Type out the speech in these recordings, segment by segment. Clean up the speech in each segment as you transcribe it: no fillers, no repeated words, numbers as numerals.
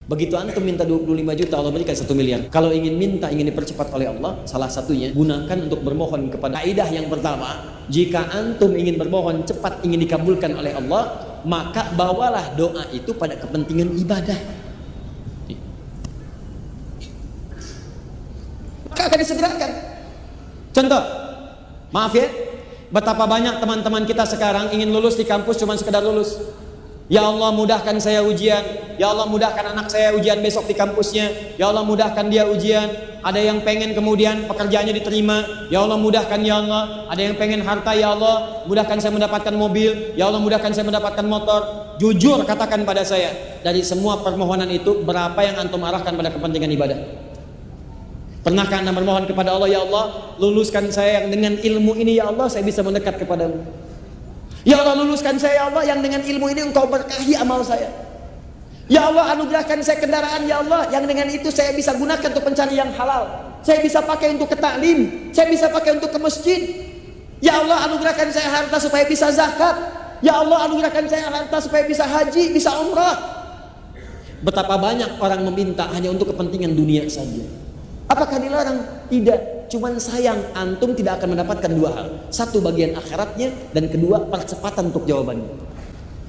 Begitu antum minta 25 juta, Allah berikan 1 miliar. Kalau ingin minta, ingin dipercepat oleh Allah, salah satunya gunakan untuk bermohon kepada kaidah yang pertama. Jika antum ingin bermohon cepat, ingin dikabulkan oleh Allah, maka bawalah doa itu pada kepentingan ibadah, maka akan disegerakan. Contoh, maaf ya, betapa banyak teman-teman kita sekarang ingin lulus di kampus cuma sekedar lulus. Ya Allah mudahkan saya ujian, ya Allah mudahkan anak saya ujian besok di kampusnya, ya Allah mudahkan dia ujian. Ada yang pengen kemudian pekerjaannya diterima, ya Allah mudahkan ya Allah. Ada yang pengen harta, ya Allah mudahkan saya mendapatkan mobil, ya Allah mudahkan saya mendapatkan motor. Jujur katakan pada saya, dari semua permohonan itu berapa yang antum arahkan pada kepentingan ibadah? Pernahkah anda bermohon kepada Allah, ya Allah luluskan saya yang dengan ilmu ini, ya Allah saya bisa mendekat kepadamu. Ya Allah luluskan saya, ya Allah yang dengan ilmu ini engkau berkahi amal saya. Ya Allah anugerahkan saya kendaraan, ya Allah yang dengan itu saya bisa gunakan untuk mencari yang halal. Saya bisa pakai untuk ke taklim, saya bisa pakai untuk ke masjid. Ya Allah anugerahkan saya harta supaya bisa zakat. Ya Allah anugerahkan saya harta supaya bisa haji, bisa umrah. Betapa banyak orang meminta hanya untuk kepentingan dunia saja. Apakah dilarang? Tidak. Cuman sayang antum tidak akan mendapatkan dua hal. Satu bagian akhiratnya, dan kedua percepatan untuk jawabannya.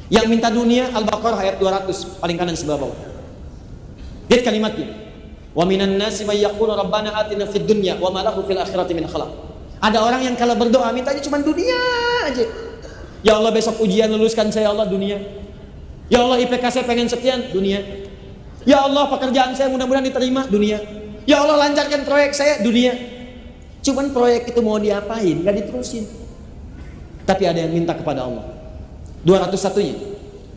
Yang minta dunia, Al-Baqarah ayat 200 paling kanan sebelah bawah. Lihat kalimatnya. Wa minan nasi may yaqulu rabbana atina fid dunya wa ma lahu fil akhirati min khalaq. Ada orang yang kalau berdoa mintanya cuma dunia aja. Ya Allah besok ujian luluskan saya, ya Allah dunia. Ya Allah IPK saya pengen sekian, dunia. Ya Allah pekerjaan saya mudah-mudahan diterima, dunia. Ya Allah lancarkan proyek saya, dunia. Cuman proyek itu mau diapain, gak diterusin. Tapi ada yang minta kepada Allah. 201-nya,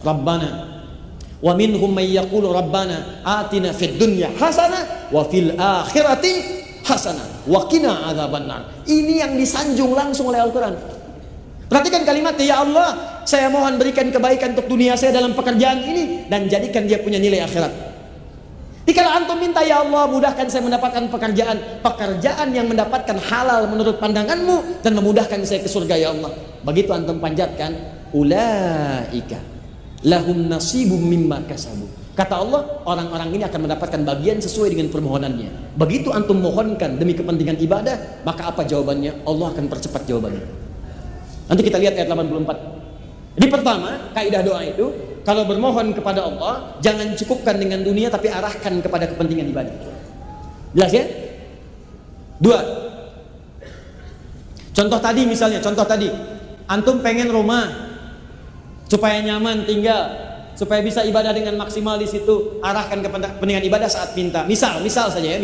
Rabbana wa minhum may yaqulu Rabbana atina fid dunya hasanah wa fil akhirati hasanah wa qina adzabannar. Ini yang disanjung langsung oleh Al-Quran. Perhatikan kalimatnya, ya Allah saya mohon berikan kebaikan untuk dunia saya dalam pekerjaan ini, dan jadikan dia punya nilai akhirat. Jadi kalau antum minta, ya Allah mudahkan saya mendapatkan pekerjaan yang mendapatkan halal menurut pandanganmu, dan memudahkan saya ke surga, ya Allah. Begitu antum panjatkan, ulaika lahum nasibum mimma kasabu. Kata Allah, orang-orang ini akan mendapatkan bagian sesuai dengan permohonannya. Begitu antum mohonkan demi kepentingan ibadah, maka apa jawabannya? Allah akan percepat jawabannya. Nanti kita lihat ayat 84. Jadi pertama, kaidah doa itu, kalau bermohon kepada Allah, jangan cukupkan dengan dunia, tapi arahkan kepada kepentingan ibadah. Jelas ya? 2. Contoh tadi misalnya, antum pengen rumah supaya nyaman tinggal, supaya bisa ibadah dengan maksimal di situ, arahkan kepada kepentingan ibadah saat minta. Misal saja ya,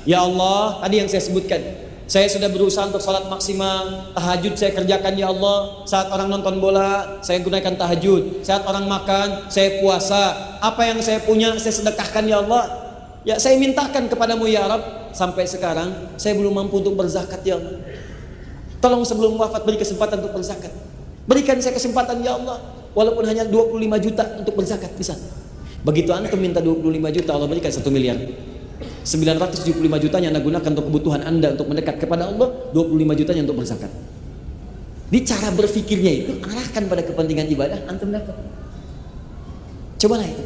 ya Allah, tadi yang saya sebutkan, saya sudah berusaha untuk sholat maksimal, tahajud saya kerjakan, ya Allah. Saat orang nonton bola, saya gunakan tahajud. Saat orang makan, saya puasa. Apa yang saya punya, saya sedekahkan, ya Allah. Ya, saya mintakan kepadamu, ya Rabb. Sampai sekarang, saya belum mampu untuk berzakat, ya Allah. Tolong sebelum wafat, beri kesempatan untuk berzakat. Berikan saya kesempatan, ya Allah. Walaupun hanya 25 juta untuk berzakat, bisa. Begitu antum minta 25 juta, Allah berikan 1 miliar. 975 jutanya anda gunakan untuk kebutuhan anda untuk mendekat kepada Allah, 25 jutanya untuk berzakat. Di cara berfikirnya itu arahkan pada kepentingan ibadah, antum dapat. Cobalah itu.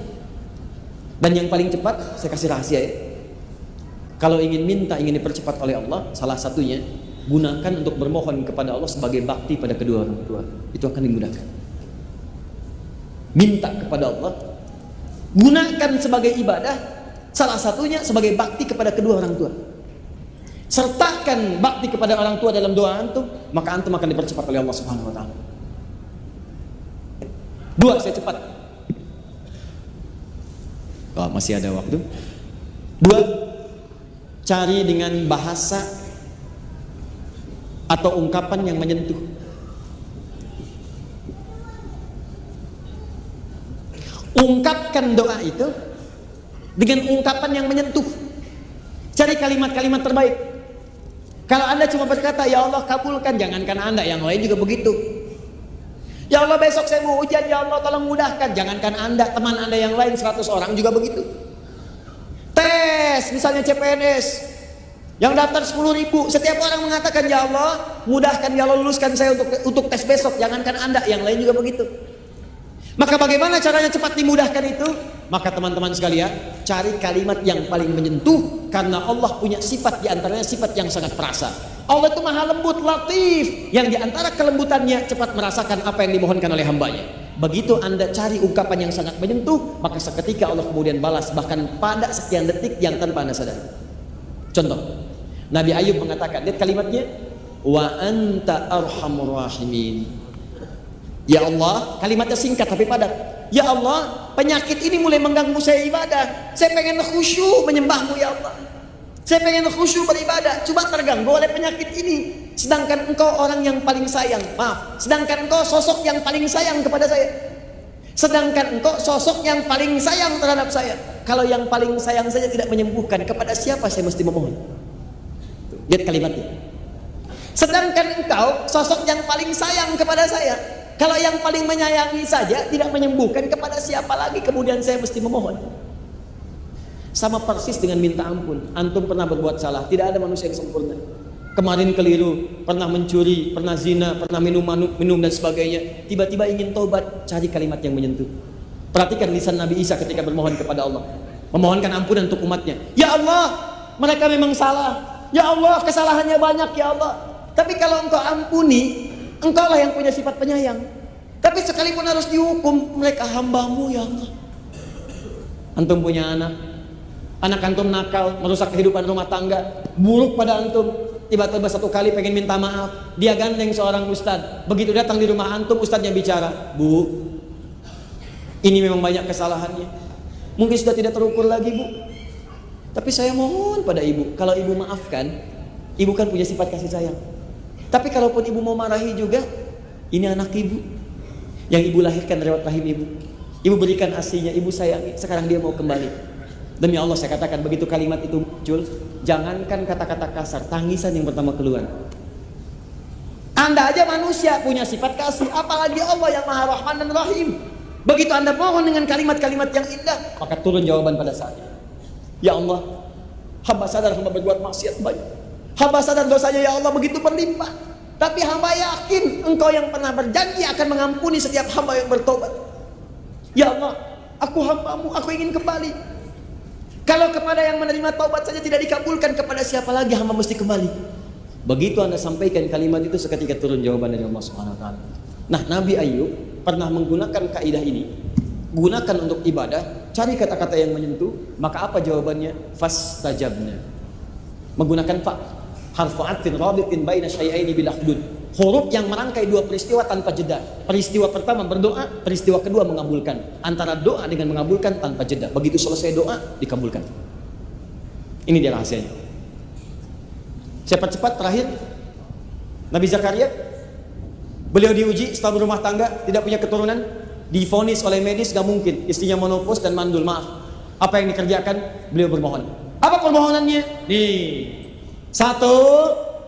Dan yang paling cepat, saya kasih rahasia ya. Kalau ingin minta, ingin dipercepat oleh Allah, salah satunya gunakan untuk bermohon kepada Allah sebagai bakti pada kedua orang tua. Itu akan dimudahkan. Minta kepada Allah, gunakan sebagai ibadah. Salah satunya sebagai bakti kepada kedua orang tua. Sertakan bakti kepada orang tua dalam doa antum, maka antum akan dipercepat oleh Allah Subhanahu wa taala. 2, saya cepat. Oh, masih ada waktu. 2, cari dengan bahasa atau ungkapan yang menyentuh. Ungkapkan doa itu dengan ungkapan yang menyentuh. Cari kalimat-kalimat terbaik. Kalau anda cuma berkata, ya Allah kabulkan, jangankan anda, yang lain juga begitu. Ya Allah besok saya mau ujian, ya Allah tolong mudahkan, jangankan anda, teman anda yang lain 100 orang juga begitu. Tes, misalnya CPNS, yang daftar 10.000, setiap orang mengatakan, ya Allah mudahkan, ya Allah luluskan saya untuk tes besok, jangankan anda, yang lain juga begitu. Maka bagaimana caranya cepat dimudahkan itu? Maka teman-teman sekalian, cari kalimat yang paling menyentuh, karena Allah punya sifat, diantaranya sifat yang sangat perasa. Allah itu maha lembut, latif, yang diantara kelembutannya cepat merasakan apa yang dimohonkan oleh hambanya. Begitu Anda cari ungkapan yang sangat menyentuh, maka seketika Allah kemudian balas, bahkan pada sekian detik yang tanpa Anda sadari. Contoh, Nabi Ayub mengatakan, lihat kalimatnya, wa anta arhamur rahimin. Ya Allah, kalimatnya singkat tapi padat. Ya Allah, penyakit ini mulai mengganggu saya ibadah. Saya pengen khusyuk menyembahmu ya Allah. Saya pengen khusyuk beribadah, cuma terganggu oleh penyakit ini. Sedangkan engkau orang yang paling sayang, maaf, sedangkan engkau sosok yang paling sayang kepada saya. Sedangkan engkau sosok yang paling sayang terhadap saya. Kalau yang paling sayang saja tidak menyembuhkan, kepada siapa saya mesti memohon? Lihat kalimatnya. Sedangkan engkau sosok yang paling sayang kepada saya. Kalau yang paling menyayangi saja tidak menyembuhkan, kepada siapa lagi kemudian saya mesti memohon? Sama persis dengan minta ampun. Antum pernah berbuat salah, tidak ada manusia yang sempurna. Kemarin keliru, pernah mencuri, pernah zina, pernah minum dan sebagainya. Tiba-tiba ingin taubat, cari kalimat yang menyentuh. Perhatikan lisan Nabi Isa ketika bermohon kepada Allah, memohonkan ampunan untuk umatnya. Ya Allah, mereka memang salah. Ya Allah, kesalahannya banyak ya Allah. Tapi kalau engkau ampuni, engkaulah yang punya sifat penyayang. Tapi sekalipun harus dihukum, mereka hambamu ya Allah. Antum punya anak antum nakal, merusak kehidupan rumah tangga, buruk pada antum. Tiba-tiba satu kali pengen minta maaf, dia gandeng seorang ustad. Begitu datang di rumah antum, ustadnya bicara, Bu, ini memang banyak kesalahannya, mungkin sudah tidak terukur lagi Bu, tapi saya mohon pada ibu, kalau ibu maafkan, ibu kan punya sifat kasih sayang. Tapi kalaupun ibu mau marahi juga, ini anak ibu yang ibu lahirkan lewat rahim ibu. Ibu berikan asinya, ibu sayangi, sekarang dia mau kembali. Demi Allah saya katakan, begitu kalimat itu muncul, jangankan kata-kata kasar, tangisan yang pertama keluar. Anda aja manusia punya sifat kasih, apalagi Allah yang Maha Rahman dan Rahim. Begitu Anda mohon dengan kalimat-kalimat yang indah, maka turun jawaban pada saat itu. Ya Allah, hamba sadar hamba berbuat maksiat banyak. Hamba sadar dosanya ya Allah begitu berlimpah. Tapi hamba yakin engkau yang pernah berjanji akan mengampuni setiap hamba yang bertobat. Ya Allah, aku hambamu, aku ingin kembali. Kalau kepada yang menerima taubat saja tidak dikabulkan, kepada siapa lagi hamba mesti kembali? Begitu Anda sampaikan kalimat itu, seketika turun jawaban dari Allah Subhanahu wa taala. Nah, Nabi Ayub pernah menggunakan kaidah ini. Gunakan untuk ibadah, cari kata-kata yang menyentuh, maka apa jawabannya? Fastajabna. Menggunakan fa, harfu atfin rabitin baina syai'aini bila hudud. Huruf yang merangkai dua peristiwa tanpa jeda. Peristiwa pertama berdoa, peristiwa kedua mengabulkan. Antara doa dengan mengabulkan tanpa jeda. Begitu selesai doa, dikabulkan. Ini dia rahasianya. Cepat-cepat terakhir, Nabi Zakaria, beliau diuji setelah berumah tangga, tidak punya keturunan, divonis oleh medis gak mungkin, istrinya monofos dan mandul. Maaf, apa yang dikerjakan? Beliau bermohon. Apa permohonannya? Nih, satu,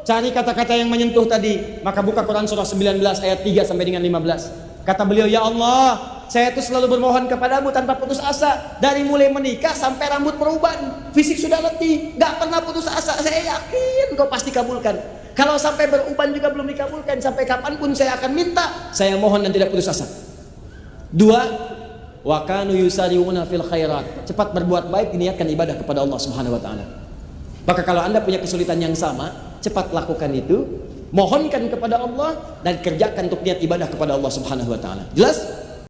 cari kata-kata yang menyentuh tadi. Maka buka Quran surah 19 ayat 3 sampai dengan 15. Kata beliau, ya Allah, saya itu selalu bermohon kepadamu tanpa putus asa. Dari mulai menikah sampai rambut beruban, fisik sudah letih, gak pernah putus asa. Saya yakin kau pasti kabulkan. Kalau sampai beruban juga belum dikabulkan, sampai kapanpun saya akan minta, saya mohon dan tidak putus asa. Dua, wa kanu yusari'una fil khairat. Cepat berbuat baik, diniatkan ibadah kepada Allah Subhanahu wa taala. Maka kalau Anda punya kesulitan yang sama, cepat lakukan itu, mohonkan kepada Allah dan kerjakan untuk niat ibadah kepada Allah Subhanahu wa taala. Jelas?